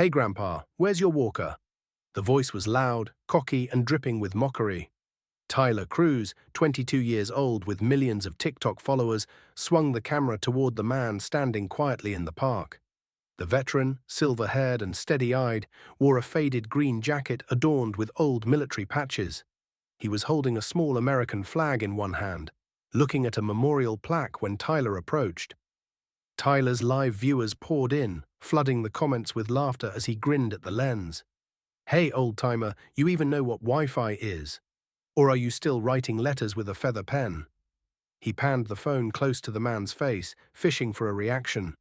"Hey, Grandpa, where's your walker?" The voice was loud, cocky, and dripping with mockery. Tyler Cruz, 22 years old with millions of TikTok followers, swung the camera toward the man standing quietly in the park. The veteran, silver-haired and steady-eyed, wore a faded green jacket adorned with old military patches. He was holding a small American flag in one hand, looking at a memorial plaque when Tyler approached. Tyler's live viewers poured in, flooding the comments with laughter as he grinned at the lens. "Hey, old-timer, you even know what Wi-Fi is? Or are you still writing letters with a feather pen?" He panned the phone close to the man's face, fishing for a reaction.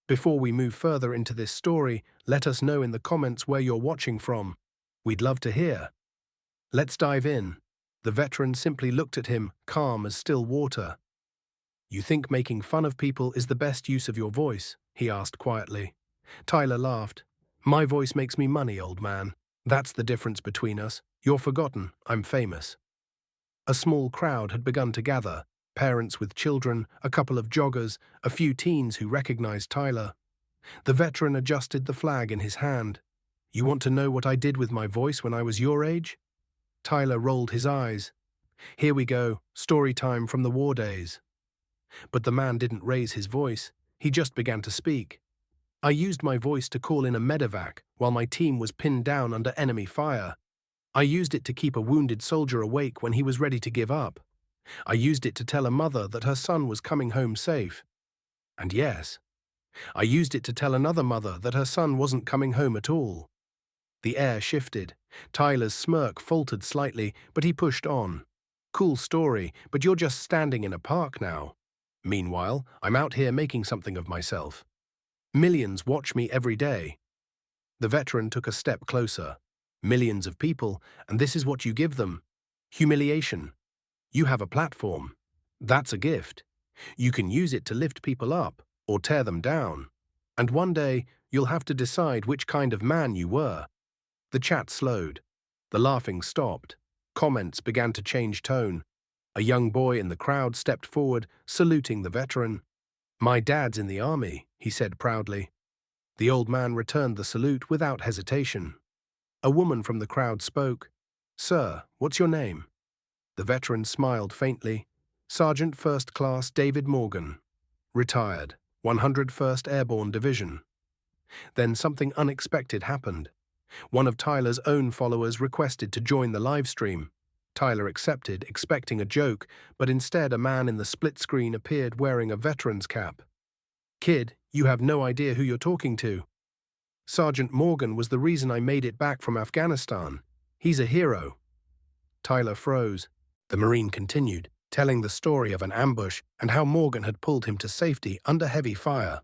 Before we move further into this story, let us know in the comments where you're watching from. We'd love to hear. Let's dive in. The veteran simply looked at him, calm as still water. "You think making fun of people is the best use of your voice?" he asked quietly. Tyler laughed. "My voice makes me money, old man. That's the difference between us. You're forgotten, I'm famous." A small crowd had begun to gather, parents with children, a couple of joggers, a few teens who recognized Tyler. The veteran adjusted the flag in his hand. "You want to know what I did with my voice when I was your age?" Tyler rolled his eyes. "Here we go, story time from the war days." But the man didn't raise his voice. He just began to speak. "I used my voice to call in a medevac while my team was pinned down under enemy fire. I used it to keep a wounded soldier awake when he was ready to give up. I used it to tell a mother that her son was coming home safe. And yes, I used it to tell another mother that her son wasn't coming home at all." The air shifted. Tyler's smirk faltered slightly, but he pushed on. "Cool story, but you're just standing in a park now. Meanwhile, I'm out here making something of myself. Millions watch me every day." The veteran took a step closer. "Millions of people, and this is what you give them. Humiliation. You have a platform. That's a gift. You can use it to lift people up or tear them down. And one day, you'll have to decide which kind of man you were." The chat slowed. The laughing stopped. Comments began to change tone. A young boy in the crowd stepped forward, saluting the veteran. "My dad's in the army," he said proudly. The old man returned the salute without hesitation. A woman from the crowd spoke. "Sir, what's your name?" The veteran smiled faintly. "Sergeant First Class David Morgan. Retired, 101st Airborne Division." Then something unexpected happened. One of Tyler's own followers requested to join the live stream. Tyler accepted, expecting a joke, but instead a man in the split screen appeared wearing a veteran's cap. "Kid, you have no idea who you're talking to. Sergeant Morgan was the reason I made it back from Afghanistan. He's a hero." Tyler froze. The Marine continued, telling the story of an ambush and how Morgan had pulled him to safety under heavy fire.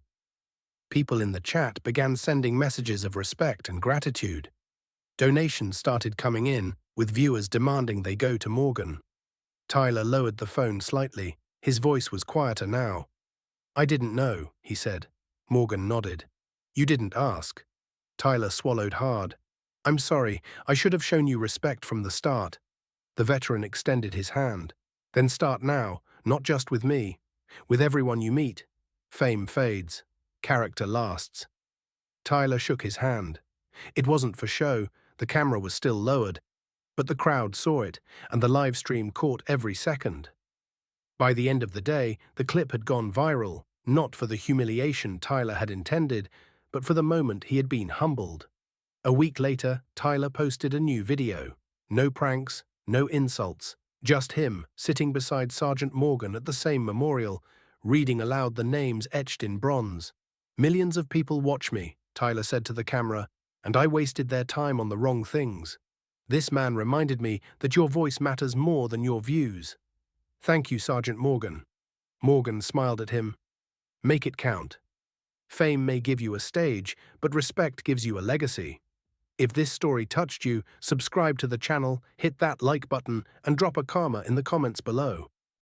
People in the chat began sending messages of respect and gratitude. Donations started coming in, with viewers demanding they go to Morgan. Tyler lowered the phone slightly. His voice was quieter now. "I didn't know," he said. Morgan nodded. "You didn't ask." Tyler swallowed hard. "I'm sorry, I should have shown you respect from the start." The veteran extended his hand. "Then start now, not just with me. With everyone you meet. Fame fades. Character lasts." Tyler shook his hand. It wasn't for show, the camera was still lowered, but the crowd saw it, and the live stream caught every second. By the end of the day, the clip had gone viral, not for the humiliation Tyler had intended, but for the moment he had been humbled. A week later, Tyler posted a new video. No pranks, no insults, just him sitting beside Sergeant Morgan at the same memorial, reading aloud the names etched in bronze. "Millions of people watch me," Tyler said to the camera, "and I wasted their time on the wrong things. This man reminded me that your voice matters more than your views. Thank you, Sergeant Morgan." Morgan smiled at him. "Make it count. Fame may give you a stage, but respect gives you a legacy." If this story touched you, subscribe to the channel, hit that like button, and drop a comma in the comments below.